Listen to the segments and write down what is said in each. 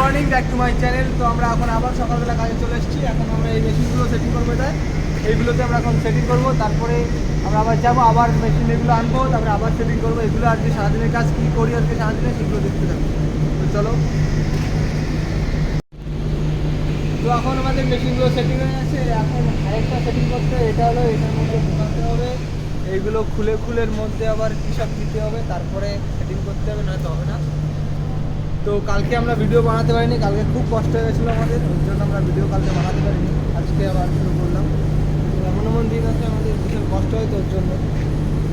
Morning, back to my channel. তো আমরা এখন আবার সকালবেলা কাজে চলে এসেছি। এখন আমরা এই মেশিনগুলো সেটিং করবো, এইগুলোতে আমরা এখন সেটিং করবো। তারপরে আমরা আবার যাবো, আবার মেশিন এগুলো আনবো, তারপরে আবার সেটিং করবো। এগুলো আজকে সারাদিনের কাজ কী করি আজকে সারাদিনে সেগুলো দেখতে থাকবো। তো চলো। তো এখন আমাদের মেশিনগুলো সেটিং হয়ে গেছে। এখন আরেকটা সেটিং করতে, এটা হলো এটার মধ্যে ঢোকাতে হবে, এইগুলো খুলে খুলের মধ্যে আবার কী সব দিতে হবে, তারপরে সেটিং করতে হবে, নয়তো হবে না। তো কালকে আমরা ভিডিও বানাতে পারিনি, কালকে খুব কষ্ট হয়ে গেছিলো আমাদের, ওই জন্য আমরা ভিডিও কালকে বানাতে পারিনি। আজকে আবার শুরু করলাম। এমন এমন দিন আছে আমাদের ভীষণ কষ্ট হয়, তো ওর জন্য।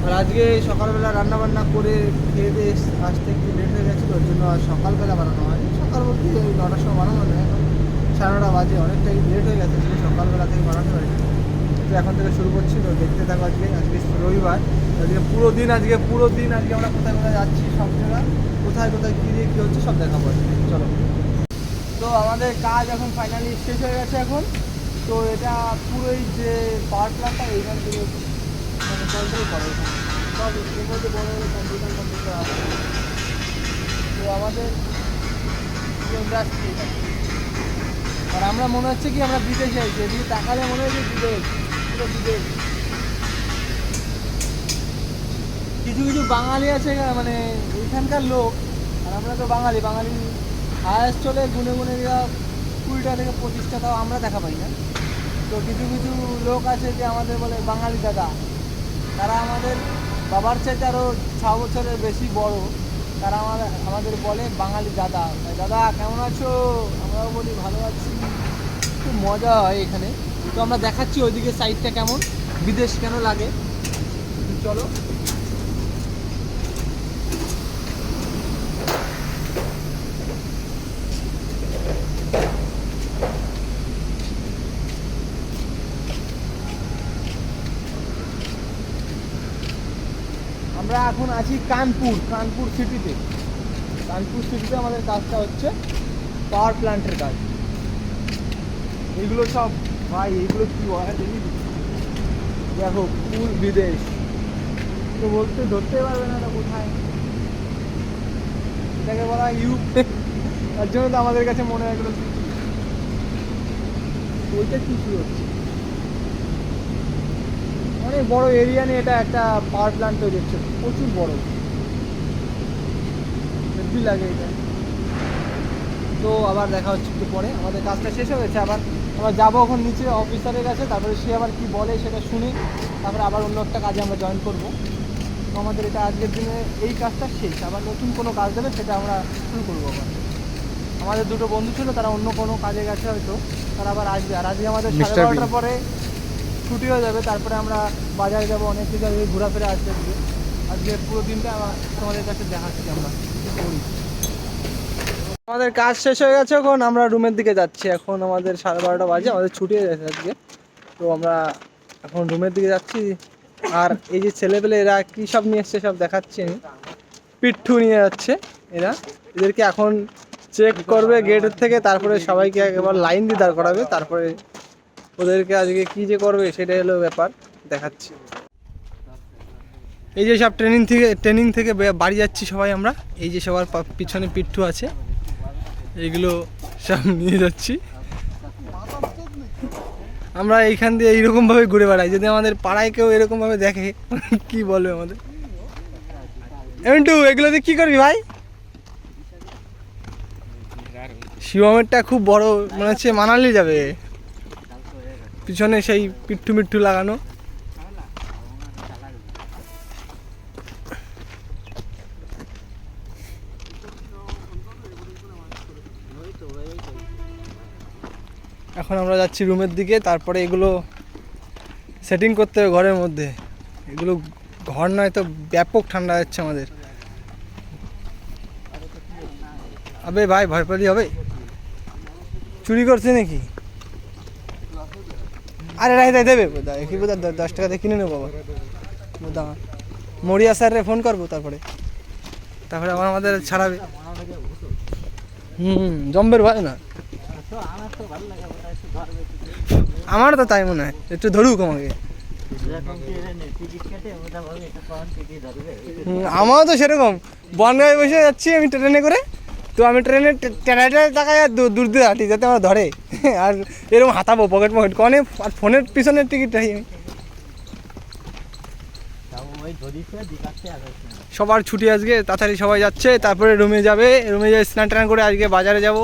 আর আজকে সকালবেলা রান্নাবান্না করে খেয়ে দিয়ে আসতে একটু লেট হয়ে গেছিলো, ওর জন্য আর সকালবেলা বানানো হয়নি। সকাল বলতে ওই 9টার সময় বানানো হয়, এখন 9:30 বাজে, অনেকটাই লেট হয়ে গেছে, কিন্তু সকালবেলা থেকে বানাতে পারিনি। তো এখন থেকে শুরু করছি। তো দেখতে থাকো। আজকে রবিবার, আজকে পুরো দিন আজকে আমরা কোথায় কোথায় যাচ্ছি, সব জায়গায় কোথায় কোথায় কী দিয়ে কী হচ্ছে সব দেখাবো। চলো। তো আমাদের কাজ এখন ফাইনালি শেষ হয়ে গেছে এখন। তো এটা পুরোই যে পাওয়ার প্ল্যান্টটা এইখান থেকে মানে কন্ট্রোল করে, সব এর মধ্যে বড় বড় কম্পিউটার আছে। তো আমাদের ইন্ডাস্ট্রি, আর আমরা মনে হচ্ছে কি আমরা বিদেশে আছি, এদিকে তাকালে মনে হচ্ছে বিদেশ, পুরো বিদেশ। কিছু কিছু বাঙালি আছে, মানে ওইখানকার লোক, আর আমরা তো বাঙালি হায়েস্ট চলে গুনে গুনে 20টা থেকে 25টা, তাও আমরা দেখা পাই না। তো কিছু কিছু লোক আছে যে আমাদের বলে বাঙালি দাদা, তারা আমাদের বাবার চাইতে আরও 6 বছরের বেশি বড়। তারা আমাদের বলে বাঙালি দাদা। দাদা কেমন আছো? আমরাও বলি ভালো আছি। খুব মজা হয় এখানে। তো আমরা দেখাচ্ছি ওইদিকে সাইডটা কেমন, বিদেশ কেন লাগে। চলো। আমরা এখন আছি কানপুর সিটিতে। আমাদের কাজটা হচ্ছে পাওয়ার প্ল্যান্টের কাজ। এইগুলো সব ভাই, এইগুলো কি হয় দেখো, ফুল বিদেশ। তো বলতে ধরতে পারবে না এটা কোথায়, এটাকে বলা হয় ইউকে। তার জন্য তো আমাদের কাছে মনে হয় এগুলো ওইটা কিছু হচ্ছে। অনেক বড় এরিয়া নিয়ে এটা একটা পাওয়ার প্ল্যান্ট তৈরি হচ্ছে, প্রচুর বড়, হেভি লাগে এটা। তো আবার দেখা হচ্ছে একটু পরে, আমাদের কাজটা শেষ হয়ে গেছে। আবার আমরা যাবো এখন নিচে অফিসারের কাছে, তারপরে সে আবার কি বলে সেটা শুনে তারপরে আবার অন্য একটা কাজে আমরা জয়েন করবো। তো আমাদের এটা আজকের দিনে এই কাজটা শেষ, আবার নতুন কোনো কাজ দেবে সেটা আমরা শুরু করবো। আবার আমাদের দুটো বন্ধু ছিল, তারা অন্য কোনো কাজে গেছে হয়তো, তারা আবার আসবে। আর আজকে আমাদের 12:30টার পরে ছুটি হয়ে যাবে, তারপরে আমরা বাজারে যাবো, অনেক কিছু ঘোরাফেরা আসবে। আজকে পুরো দিনটা তোমাদের কাছে দেখাচ্ছি আমরা করি। আমাদের কাজ শেষ হয়ে গেছে, এখন আমরা রুমের দিকে যাচ্ছি। এখন আমাদের 12:30 বাজে, আমাদের ছুটি হয়ে গেছে আজকে। তো আমরা এখন রুমের দিকে যাচ্ছি। আর এই যে ছেলেপেলে এরা কী সব নিয়ে এসছে সব দেখাচ্ছি আমি। পিট্ঠু নিয়ে যাচ্ছে এরা, এদেরকে এখন চেক করবে গেটের থেকে, তারপরে সবাইকে একবার লাইন দিয়ে দাঁড় করাবে, তারপরে ওদেরকে আজকে কী যে করবে সেটাই হলো ব্যাপার, দেখাচ্ছি। এই যে সব ট্রেনিং থেকে বাড়ি যাচ্ছি সবাই আমরা। এই যে সবার পিছনে পিট্ঠু আছে, এইগুলো সব নিয়ে যাচ্ছি আমরা। এইখান দিয়ে এইরকমভাবে ঘুরে বেড়াই, যদি আমাদের পাড়ায় কেউ এরকমভাবে দেখে কি বলবে আমাদের। এমনটু এগুলোতে কি করবি ভাই? শিবমেরটা খুব বড় মনে হচ্ছে, মানালি যাবে। পিছনে সেই পিট্ঠু লাগানো। এখন আমরা যাচ্ছি রুমের দিকে, তারপরে এগুলো সেটিং করতে হবে ঘরের মধ্যে। এগুলো ঘর নয় তো, ব্যাপক ঠান্ডা যাচ্ছে আমাদের। আবে ভাই, ভয় পেলে হবে? চুরি করছে নাকি? আরে রাই দেবে কি বোধ 10 টাকাতে কিনে নেবো। বাবা মরিয়া স্যারে ফোন করবো, তারপরে আবার আমাদের ছাড়াবে। জম্বের ভয় না, আমার তো তাই মনে হয়। একটু ধরুক আমাকে। আমারও তো সেরকম, বনগাঁয়ে বসে যাচ্ছি আমি ট্রেনে করে, তো আমি ট্রেনে ট্রেনের টাকায় দূর দিয়ে হাঁটি যাতে আমার ধরে আর এরকম হাতাবো পকেট কনে আর ফোনের পিছনের টিকিটটা আমি সবার ছুটি আজকে, তাড়াতাড়ি সবাই যাচ্ছে, তারপরে রুমে যাবে, রুমে যাই স্নান টান করে আজকে বাজারে যাব,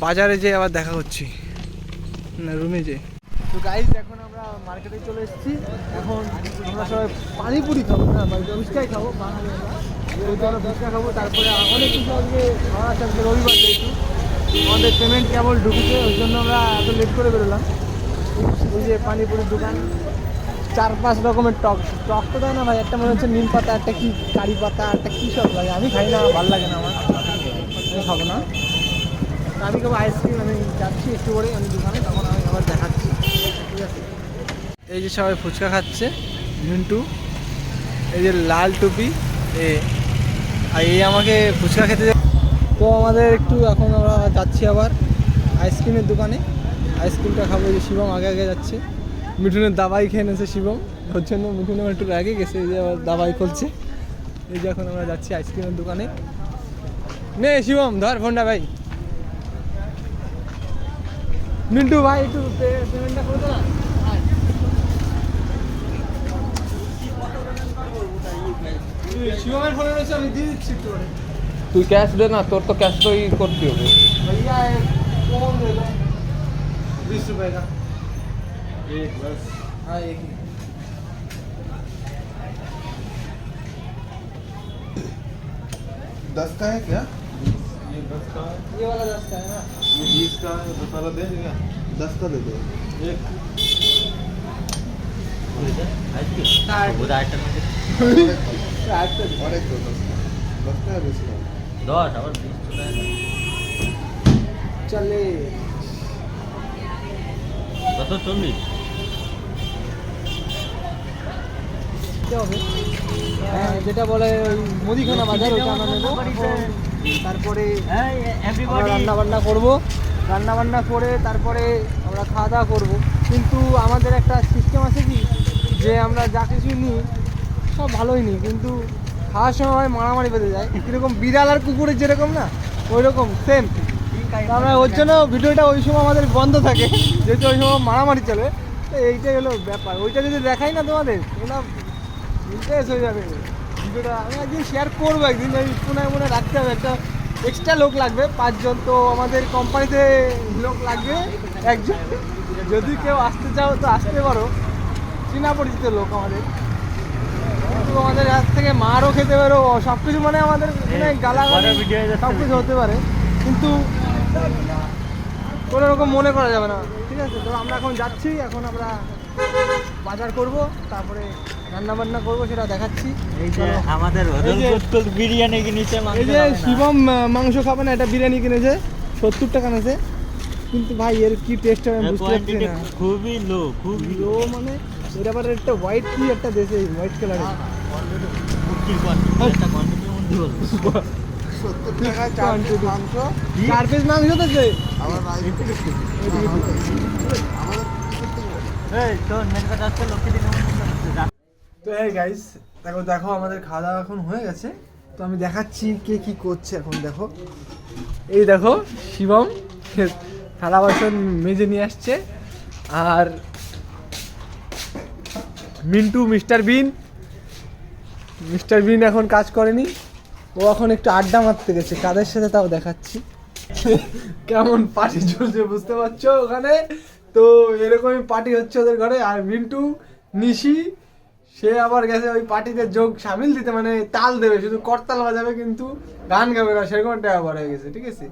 বাজারে যেয়ে আবার দেখা হচ্ছি না রুমে যে। তো গাইস এখন আমরা মার্কেটে চলে এসেছি, এখন আমরা সবাই পানিপুরি খাবো না ফুচকাই খাবো, বাঙালি আমরা ফুচকা খাবো, তারপরে অনেক কিছু আজকে খাওয়া আছে, আজকে রবিবার যেহেতু আমাদের পেমেন্ট কেবল ঢুকেছে ওই জন্য আমরা এত লেট করে বেরোলাম। ওই যে পানিপুরির দোকান, 4-5 রকমের টক তো দেয় না ভাই, একটা মনে হচ্ছে নিম পাতা, একটা কি কারি পাতা, একটা কী সব লাগে, আমি খাই না, ভালো লাগে না আমার, আমি খাবো না। আমি খাবো আইসক্রিম, আমি যাচ্ছি একটু করে আমি দোকানে, তখন আমি আবার দেখাচ্ছি, ঠিক আছে। এই যে সবাই ফুচকা খাচ্ছে, মিন্টু এই যে লাল টুপি আর এই আমাকে ফুচকা খেতে। তো আমাদের একটু এখন আমরা যাচ্ছি আবার আইসক্রিমের দোকানে, আইসক্রিমটা খাবো। এই যে শিবম আগে আগে যাচ্ছে, মিঠুনের দাবাই খেয়ে নিয়েছে শিবম, ওর জন্য মিঠুনের একটু রেগে গেছে, এই যে আবার দাবাই খুলছে। এই যে এখন আমরা যাচ্ছি আইসক্রিমের দোকানে। নে শিবম ধর ফোনটা ভাই, মিন্টু ভাই একটু পেমেন্টটা করে দে না। শিবমের ফোনে রয়েছে, আমি দিয়ে দিচ্ছি একটু করে। তুই ক্যাশ দে না, তোর তো ক্যাশ তোই করতে হবে। भैया कौन दे दो 20 रुपए का एक बस, हाँ एक ही। 10 का है क्या? ये 10 का है, ये वाला 10 का है ना, ये 20 का है, तो सारा दे देगा 10 का दे दो। एक। और एक दो 10 का है 20 का। चले क्या হবে? হ্যাঁ যেটা বলে ওই মুদিখানা বাজার, ওটা আমরা নেবো। তারপরে আমরা রান্নাবান্না করবো, রান্নাবান্না করে তারপরে আমরা খাওয়া দাওয়া করবো। কিন্তু আমাদের একটা সিস্টেম আছে কি, যে আমরা যা কিছু নিই সব ভালোই নিই, কিন্তু খাওয়ার সময় মারামারি বেঁধে যায়, কীরকম বিড়াল আর কুকুরের যেরকম না, ওই রকম সেম। আমরা ওর জন্য ভিডিওটা ওই সময় আমাদের বন্ধ থাকে, যেহেতু ওই সময় মারামারি চলে। তো এইটাই হলো ব্যাপার, ওইটা যদি দেখাই না তোমাদের ওটা ইন্টারেস্ট হয়ে যাবে ভিডিওটা। আমি একদিন শেয়ার করবো, একদিন ওই মনে রাখতে হবে, একটা এক্সট্রা লোক লাগবে 5 জন, তো আমাদের কোম্পানিতে লোক লাগবে 1 জন। যদি কেউ আসতে চাও তো আসতে পারো, চেনা পরিচিত লোক আমাদের, কিন্তু আমাদের হাত থেকে মারও খেতে পারো, সব কিছু মানে আমাদের গালাগালি সব কিছু হতে পারে, কিন্তু কোনো রকম মনে করা যাবে না, ঠিক আছে। তো আমরা এখন যাচ্ছি, এখন আমরা বাজার করব, তারপরে রান্না বান্না করবো, সেটা দেখাচ্ছি। এই যে আমাদের বিরিয়ানি কিনেছে, এই যে শিবম মাংস খাবে না, এটা বিরিয়ানি কিনেছে 70 টাকা নিয়েছে, কিন্তু ভাই এর কি টেস্ট হবে আমি বুঝতে পারছি না, খুবই লো, খুবই লো মানে এর আবার একটা হোয়াইট কি একটা দেশে হোয়াইট কালারের একটা কোয়ান্টিটির মধ্যে বলবো 70 টাকা 4 পিস মাংস। 4 পিস মাংস দিয়েছে। আমার রাইস আমাদের এই তোর মেন কথা হচ্ছে লক্ষ্মী দিন। তো এই গাইস দেখো দেখো আমাদের খাওয়া দাওয়া এখন হয়ে গেছে, তো আমি দেখাচ্ছি কে কি করছে এখন। দেখো এই দেখো শিবম থালা বাসন মেজে নিয়ে আসছে, আর মিন্টু মিস্টার বিন এখন কাজ করেনি, ও এখন একটু আড্ডা মারতে গেছে, কাদের সাথে তাও দেখাচ্ছি। কেমন পার্টি চলছে বুঝতে পারছো ওখানে, তো এরকমই পার্টি হচ্ছে ওদের ঘরে। আর মিন্টু নিশি সে আবার গেছে ওই পার্টিতে যোগ সামিল দিতে, মানে তাল দেবে, শুধু করতাল বাজাবে কিন্তু গান গাবে না, সেরকম একটা ব্যাপার হয়ে গেছে, ঠিক আছে।